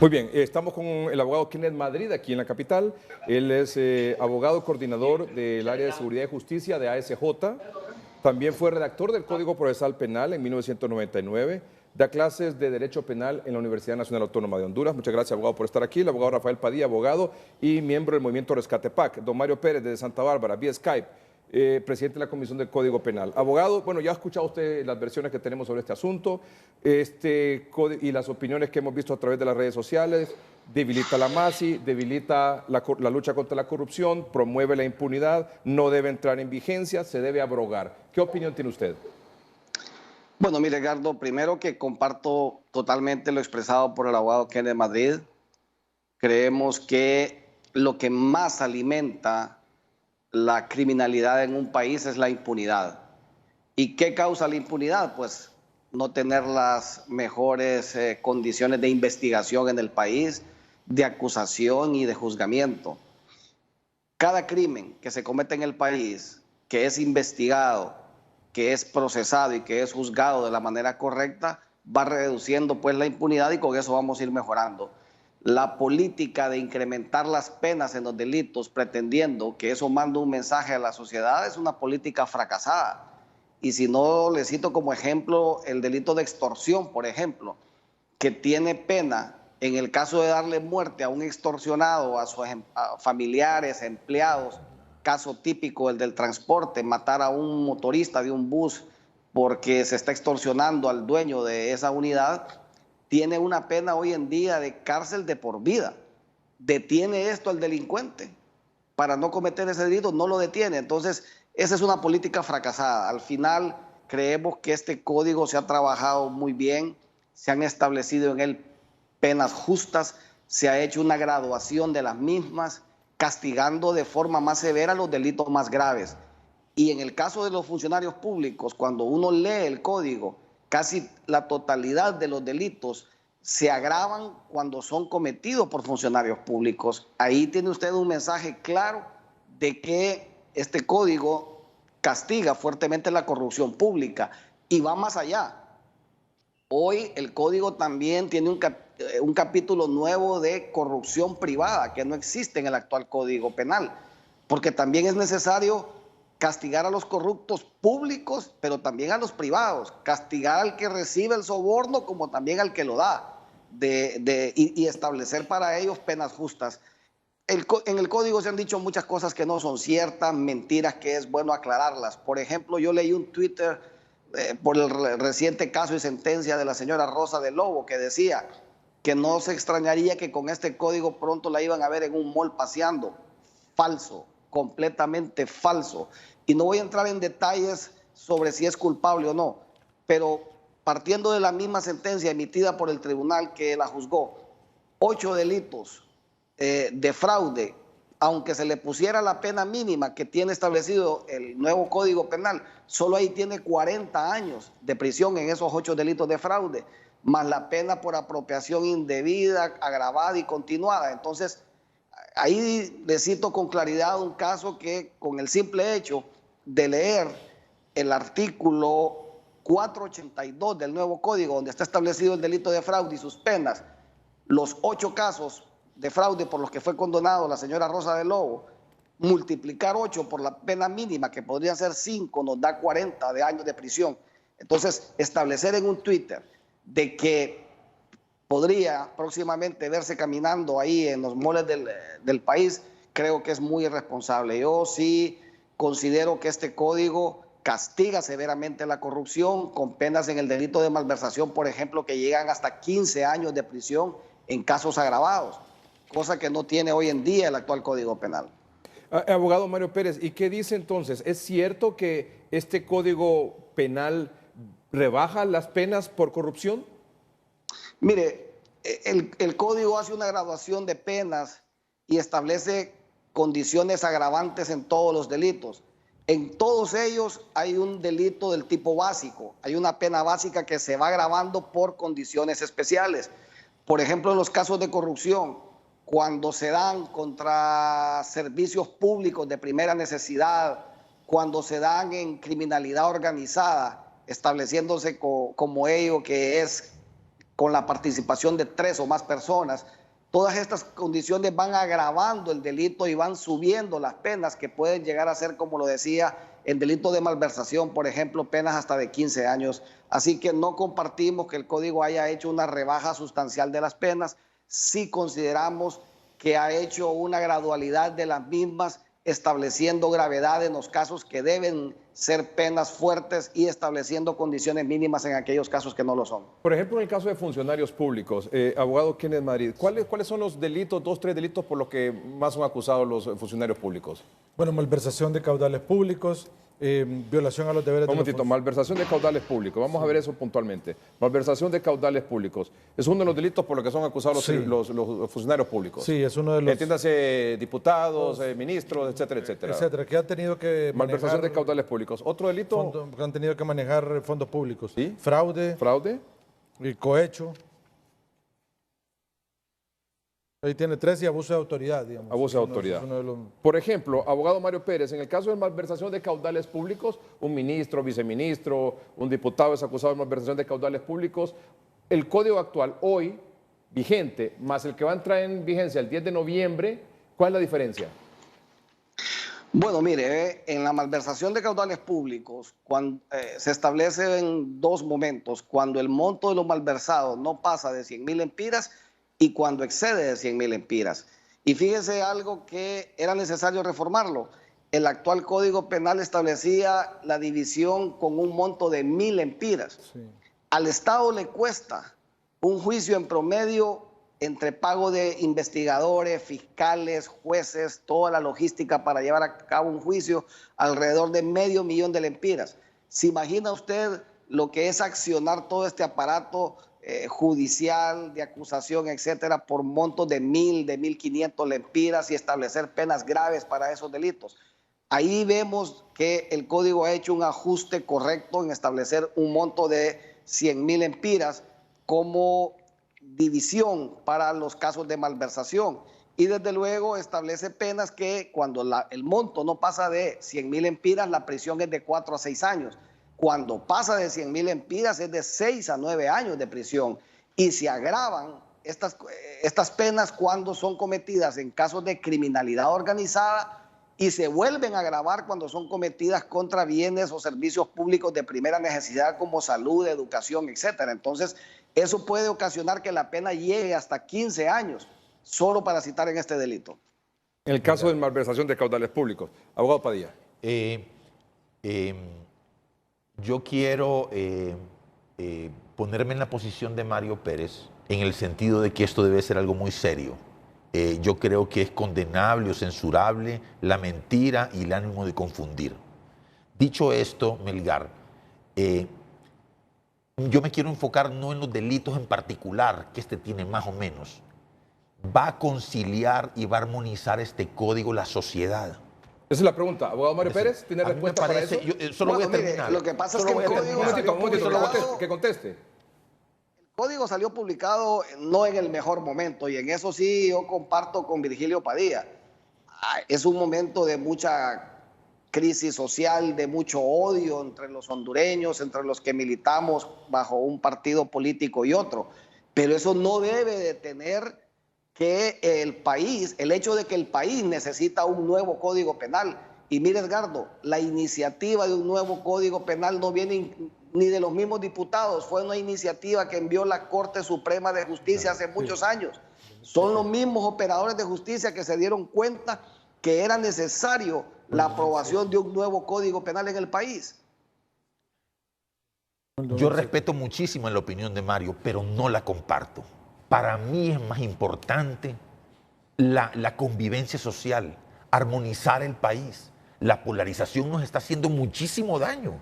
Muy bien, estamos con el abogado Kenneth Madrid aquí en la capital. Él es abogado coordinador del área de seguridad y justicia de ASJ. También fue redactor del Código Procesal Penal en 1999. Da clases de Derecho Penal en la Universidad Nacional Autónoma de Honduras. Muchas gracias, abogado, por estar aquí. El abogado Rafael Padilla, abogado y miembro del Movimiento Rescate PAC. Don Mario Pérez, desde Santa Bárbara, vía Skype, presidente de la Comisión del Código Penal. Abogado, bueno, ya ha escuchado usted las versiones que tenemos sobre este asunto y las opiniones que hemos visto a través de las redes sociales. Debilita la MASI, debilita la lucha contra la corrupción, promueve la impunidad, no debe entrar en vigencia, se debe abrogar. ¿Qué opinión tiene usted? Bueno, mire, Edgardo, primero que comparto totalmente lo expresado por el abogado Kenneth Madrid. Creemos que lo que más alimenta la criminalidad en un país es la impunidad. ¿Y qué causa la impunidad? Pues no tener las mejores condiciones de investigación en el país, de acusación y de juzgamiento. Cada crimen que se comete en el país, que es investigado, que es procesado y que es juzgado de la manera correcta, va reduciendo pues la impunidad y con eso vamos a ir mejorando. La política de incrementar las penas en los delitos pretendiendo que eso mande un mensaje a la sociedad es una política fracasada. Y si no, le cito como ejemplo el delito de extorsión, por ejemplo, que tiene pena en el caso de darle muerte a un extorsionado, a sus familiares, empleados. Caso típico, el del transporte, matar a un motorista de un bus porque se está extorsionando al dueño de esa unidad, tiene una pena hoy en día de cárcel de por vida. Detiene esto al delincuente para no cometer ese delito, no lo detiene. Entonces, esa es una política fracasada. Al final, creemos que este código se ha trabajado muy bien, se han establecido en él penas justas, se ha hecho una graduación de las mismas, castigando de forma más severa los delitos más graves. Y en el caso de los funcionarios públicos, cuando uno lee el código, casi la totalidad de los delitos se agravan cuando son cometidos por funcionarios públicos. Ahí tiene usted un mensaje claro de que este código castiga fuertemente la corrupción pública y va más allá. Hoy el código también tiene un capítulo nuevo de corrupción privada que no existe en el actual Código Penal, porque también es necesario castigar a los corruptos públicos, pero también a los privados, castigar al que recibe el soborno como también al que lo da, y establecer para ellos penas justas. En el código se han dicho muchas cosas que no son ciertas, mentiras que es bueno aclararlas. Por ejemplo, yo leí un Twitter por el reciente caso y sentencia de la señora Rosa de Lobo, que decía que no se extrañaría que con este código pronto la iban a ver en un mall paseando. Falso, completamente falso. Y no voy a entrar en detalles sobre si es culpable o no, pero partiendo de la misma sentencia emitida por el tribunal que la juzgó, 8 delitos de fraude, aunque se le pusiera la pena mínima que tiene establecido el nuevo Código Penal, solo ahí tiene 40 años de prisión en esos 8 delitos de fraude, más la pena por apropiación indebida, agravada y continuada. Entonces, ahí le cito con claridad un caso que con el simple hecho de leer el artículo 482 del nuevo código, donde está establecido el delito de fraude y sus penas, los 8 casos de fraude por los que fue condenado la señora Rosa de Lobo, multiplicar 8 por la pena mínima, que podría ser 5, nos da 40 de años de prisión. Entonces, establecer en un Twitter de que podría próximamente verse caminando ahí en los moles del país, creo que es muy irresponsable. Yo sí considero que este código castiga severamente la corrupción, con penas en el delito de malversación, por ejemplo, que llegan hasta 15 años de prisión en casos agravados, cosa que no tiene hoy en día el actual Código Penal. Abogado Mario Pérez, ¿y qué dice entonces? ¿Es cierto que este Código Penal rebaja las penas por corrupción? Mire, el código hace una graduación de penas y establece condiciones agravantes en todos los delitos. En todos ellos hay un delito del tipo básico, hay una pena básica que se va agravando por condiciones especiales. Por ejemplo, en los casos de corrupción, cuando se dan contra servicios públicos de primera necesidad, cuando se dan en criminalidad organizada, estableciéndose como ello que es con la participación de 3 o más personas. Todas estas condiciones van agravando el delito y van subiendo las penas que pueden llegar a ser, como lo decía, en delito de malversación, por ejemplo, penas hasta de 15 años. Así que no compartimos que el Código haya hecho una rebaja sustancial de las penas. Sí consideramos que ha hecho una gradualidad de las mismas, estableciendo gravedad en los casos que deben ser penas fuertes y estableciendo condiciones mínimas en aquellos casos que no lo son. Por ejemplo, en el caso de funcionarios públicos, abogado Kenneth Madrid, ¿cuáles son los delitos, 2, 3 delitos por los que más son acusados los funcionarios públicos? Bueno, malversación de caudales públicos, violación a los deberes Un momentito, malversación de caudales públicos. Vamos a ver eso puntualmente. Malversación de caudales públicos. Es uno de los delitos por los que son acusados los funcionarios públicos. Sí, es uno de los... Entiéndase, diputados, ministros, etcétera, etcétera. Etcétera, que han tenido que malversación de caudales públicos. ¿Otro delito? Que han tenido que manejar fondos públicos. ¿Sí? Fraude. Fraude. Y cohecho. Ahí tiene 3 y abuso de autoridad, digamos. Abuso de autoridad. Por ejemplo, abogado Mario Pérez, en el caso de malversación de caudales públicos, un ministro, viceministro, un diputado es acusado de malversación de caudales públicos. El código actual, hoy, vigente, más el que va a entrar en vigencia el 10 de noviembre, ¿cuál es la diferencia? Bueno, mire, en la malversación de caudales públicos se establece en 2 momentos, cuando el monto de los malversados no pasa de 100.000 empiras y cuando excede de 100.000 empiras. Y fíjese algo que era necesario reformarlo. El actual Código Penal establecía la división con un monto de 1.000 empiras. Sí. Al Estado le cuesta un juicio en promedio entre pago de investigadores, fiscales, jueces, toda la logística para llevar a cabo un juicio, alrededor de $500,000 de lempiras. ¿Se imagina usted lo que es accionar todo este aparato judicial, de acusación, etcétera, por montos de 1.000, de 1.500 lempiras y establecer penas graves para esos delitos? Ahí vemos que el Código ha hecho un ajuste correcto en establecer un monto de 100.000 empiras como división para los casos de malversación. Y desde luego establece penas que cuando el monto no pasa de 100.000 empiras, la prisión es de 4 a 6 años. Cuando pasa de 100.000 empiras es de 6 a 9 años de prisión. Y se agravan estas penas cuando son cometidas en casos de criminalidad organizada y se vuelven a agravar cuando son cometidas contra bienes o servicios públicos de primera necesidad como salud, educación, etcétera. Entonces, eso puede ocasionar que la pena llegue hasta 15 años, solo para citar en este delito. En el caso de malversación de caudales públicos. Abogado Padilla. Yo quiero ponerme en la posición de Mario Pérez en el sentido de que esto debe ser algo muy serio. Yo creo que es condenable o censurable la mentira y el ánimo de confundir. Dicho esto, Melgar, yo me quiero enfocar no en los delitos en particular, que este tiene más o menos. ¿Va a conciliar y va a armonizar este código la sociedad? Esa es la pregunta. Abogado Mario Pérez, ¿tiene respuesta para eso? Yo solo voy a terminar. Lo que pasa es que el código... que conteste. El código salió publicado no en el mejor momento y en eso sí yo comparto con Virgilio Padilla. Es un momento de mucha crisis social, de mucho odio entre los hondureños, entre los que militamos bajo un partido político y otro. Pero eso no debe detener que el país, el hecho de que el país necesita un nuevo código penal. Y mire, Edgardo, la iniciativa de un nuevo código penal no viene ni de los mismos diputados, fue una iniciativa que envió la Corte Suprema de Justicia hace muchos años. Son los mismos operadores de justicia que se dieron cuenta que era necesario la aprobación de un nuevo código penal en el país. Yo respeto muchísimo la opinión de Mario, pero no la comparto. Para mí es más importante la convivencia social, armonizar el país. La polarización nos está haciendo muchísimo daño.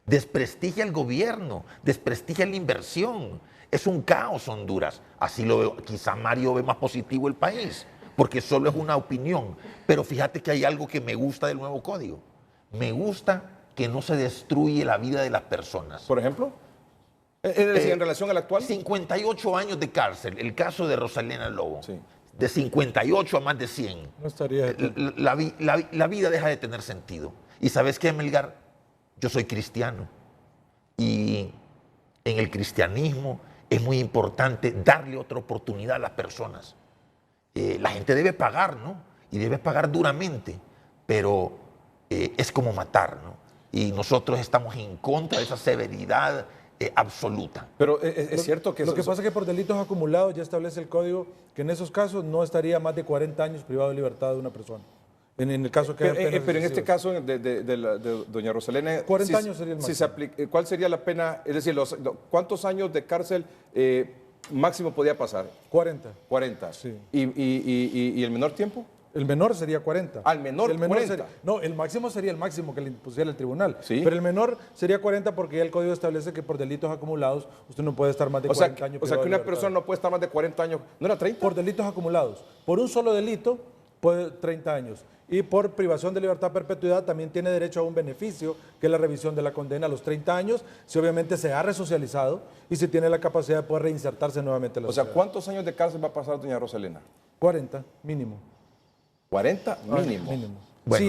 Desprestigia el gobierno, desprestigia la inversión. Es un caos Honduras. Así lo veo. Quizá Mario ve más positivo el país, porque solo es una opinión. Pero fíjate que hay algo que me gusta del nuevo código. Me gusta que no se destruye la vida de las personas. ¿Por ejemplo? ¿En relación al actual? 58 años de cárcel. El caso de Rosalena Lobo. Sí. De 58 a más de 100. No estaría... La vida deja de tener sentido. ¿Y sabes qué, Melgar? Yo soy cristiano. Y en el cristianismo es muy importante darle otra oportunidad a las personas. La gente debe pagar, ¿no? Y debe pagar duramente, pero es como matar, ¿no? Y nosotros estamos en contra de esa severidad absoluta. Pero es cierto que Lo que pasa es que por delitos acumulados ya establece el código que en esos casos no estaría más de 40 años privado de libertad de una persona. En el caso que pero en este caso de doña Rosalena, 40 años sería el si se ¿cuál sería la pena? Es decir, ¿cuántos años de cárcel máximo podía pasar? 40. 40. Sí. ¿Y el menor tiempo? El menor sería 40. Al menor, el menor 40. no, el máximo sería el máximo que le impusiera el tribunal. Sí. Pero el menor sería 40 porque ya el código establece que por delitos acumulados usted no puede estar más de O sea, 40 años. o sea privado que de una libertad. persona no puede estar más de 40 años. ¿No era 30? Por delitos acumulados. Por un solo delito puede 30 años. Y por privación de libertad a perpetuidad también tiene derecho a un beneficio, que es la revisión de la condena a los 30 años, si obviamente se ha resocializado y si tiene la capacidad de poder reinsertarse nuevamente en la O sea, sociedad. ¿cuántos años de cárcel va a pasar doña Rosalena? 40, mínimo. 40 mínimo. Bueno, Bueno,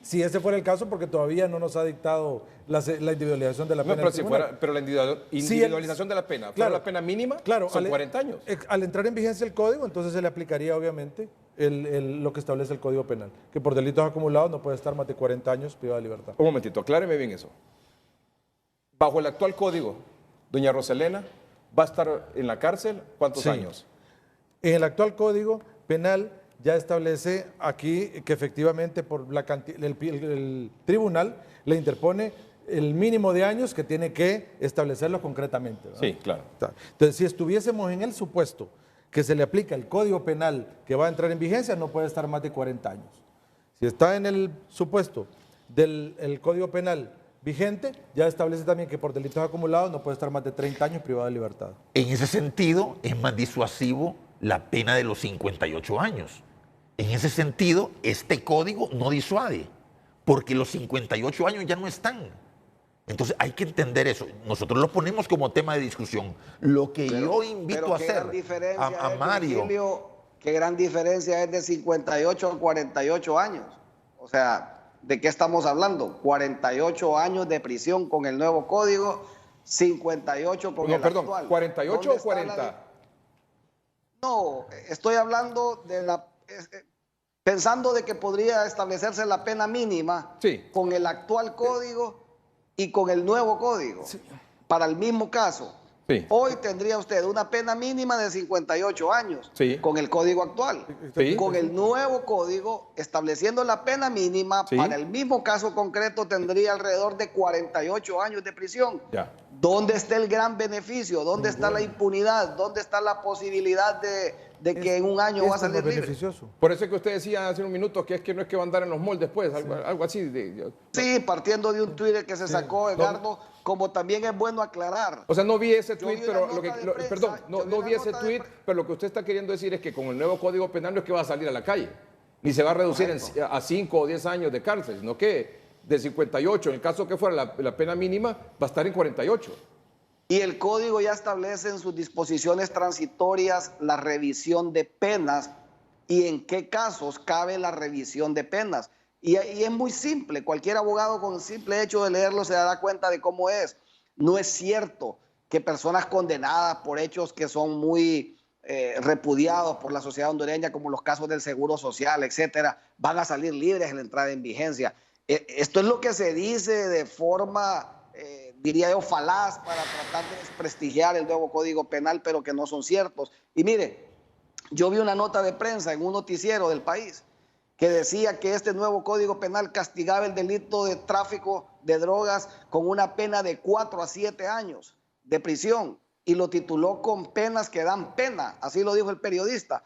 si ese fuera el caso, porque todavía no nos ha dictado la individualización de la No, pena. pero, el si tribunal. fuera, pero la individualización de la pena, ¿fuera claro, la pena mínima? Claro, son 40 años. Al entrar en vigencia el código, entonces se le aplicaría obviamente lo que establece el Código Penal, que por delitos acumulados no puede estar más de 40 años privado de libertad. Un momentito, acláreme bien eso. Bajo el actual código, doña Rosalena va a estar en la cárcel, ¿cuántos Sí. años? En el actual Código Penal ya establece aquí que efectivamente por el tribunal le interpone el mínimo de años que tiene que establecerlo concretamente, ¿verdad? Sí, claro. Entonces, si estuviésemos en el supuesto que se le aplica el Código Penal que va a entrar en vigencia, no puede estar más de 40 años. Si está en el supuesto del Código Penal vigente, ya establece también que por delitos acumulados no puede estar más de 30 años privado de libertad. En ese sentido, es más disuasivo la pena de los 58 años. En ese sentido, este código no disuade, porque los 58 años ya no están. Entonces hay que entender eso. Nosotros lo ponemos como tema de discusión. Lo que yo invito a qué hacer gran diferencia a es, Mario. Virgilio, qué gran diferencia es de 58 a 48 años. O sea, ¿de qué estamos hablando? 48 años de prisión con el nuevo código, 58 con el perdón, actual. ¿48 ¿Dónde o está 40? No, estoy hablando de pensando de que podría establecerse la pena mínima Sí. con el actual código y con el nuevo código para el mismo caso. Sí. Hoy tendría usted una pena mínima de 58 años Sí. con el código actual. Sí. Con el nuevo código, estableciendo la pena mínima, Sí. para el mismo caso concreto tendría alrededor de 48 años de prisión. Ya. ¿Dónde está el gran beneficio? ¿Dónde está la impunidad? ¿Dónde está la posibilidad de que en un año va a Esto no salir es libre? beneficioso. Por eso es que usted decía hace un minuto que no es que va a andar en los malls después, algo así. Sí, partiendo de un Twitter que se sacó, Edgardo, como también es bueno aclarar. O sea, no vi ese Yo tweet, vi pero una lo que, nota de lo- prensa, perdón, yo vi no una vi ese nota de tweet, pero lo que usted está queriendo decir es que con el nuevo Código Penal no es que va a salir a la calle, ni se va a reducir a 5 o 10 años de cárcel, sino que de 58, en el caso que fuera la pena mínima, va a estar en 48. Y el código ya establece en sus disposiciones transitorias la revisión de penas y en qué casos cabe la revisión de penas. Y es muy simple, cualquier abogado con el simple hecho de leerlo se dará cuenta de cómo es. No es cierto que personas condenadas por hechos que son muy repudiados por la sociedad hondureña, como los casos del Seguro Social, etcétera, van a salir libres en la entrada en vigencia. Esto es lo que se dice de forma diría yo, falaz para tratar de desprestigiar el nuevo Código Penal, pero que no son ciertos. Y mire, yo vi una nota de prensa en un noticiero del país que decía que este nuevo Código Penal castigaba el delito de tráfico de drogas con una pena de 4 a 7 años de prisión y lo tituló con penas que dan pena, así lo dijo el periodista.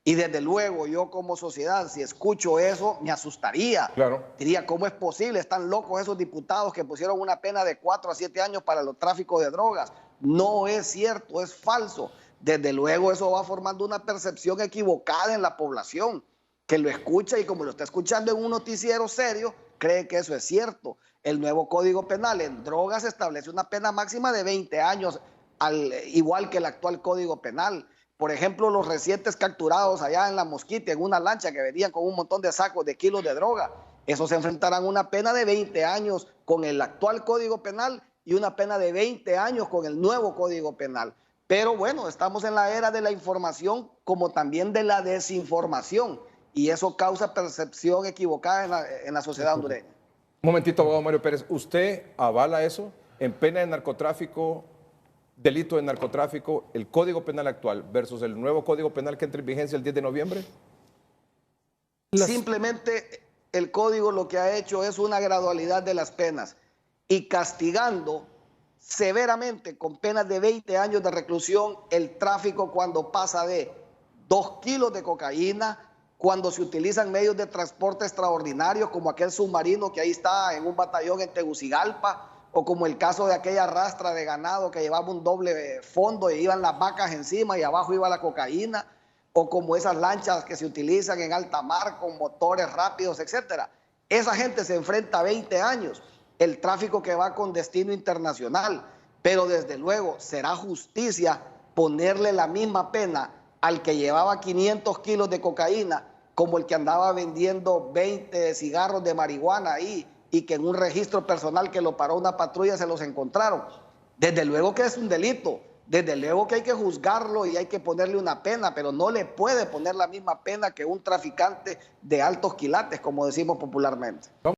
Y desde luego yo como sociedad, si escucho eso, me asustaría. Claro. Diría, ¿cómo es posible? Están locos esos diputados que pusieron una pena de 4 a 7 años para los tráficos de drogas. No es cierto, es falso. Desde luego eso va formando una percepción equivocada en la población, que lo escucha y como lo está escuchando en un noticiero serio, cree que eso es cierto. El nuevo Código Penal en drogas establece una pena máxima de 20 años, igual que el actual Código Penal. Por ejemplo, los recientes capturados allá en La Mosquita, en una lancha que venían con un montón de sacos de kilos de droga, esos se enfrentarán a una pena de 20 años con el actual Código Penal y una pena de 20 años con el nuevo Código Penal. Pero bueno, estamos en la era de la información como también de la desinformación y eso causa percepción equivocada en la sociedad hondureña. Un momentito, abogado Mario Pérez, ¿usted avala eso en pena de narcotráfico, delito de narcotráfico, el Código Penal actual versus el nuevo Código Penal que entra en vigencia el 10 de noviembre? Simplemente el código lo que ha hecho es una gradualidad de las penas y castigando severamente con penas de 20 años de reclusión el tráfico cuando pasa de 2 kilos de cocaína, cuando se utilizan medios de transporte extraordinarios como aquel submarino que ahí está en un batallón en Tegucigalpa, o como el caso de aquella rastra de ganado que llevaba un doble fondo y iban las vacas encima y abajo iba la cocaína, o como esas lanchas que se utilizan en alta mar con motores rápidos, etcétera. Esa gente se enfrenta a 20 años, el tráfico que va con destino internacional, pero desde luego será justicia ponerle la misma pena al que llevaba 500 kilos de cocaína como el que andaba vendiendo 20 cigarros de marihuana ahí y que en un registro personal que lo paró una patrulla se los encontraron. Desde luego que es un delito, desde luego que hay que juzgarlo y hay que ponerle una pena, pero no le puede poner la misma pena que un traficante de altos quilates, como decimos popularmente.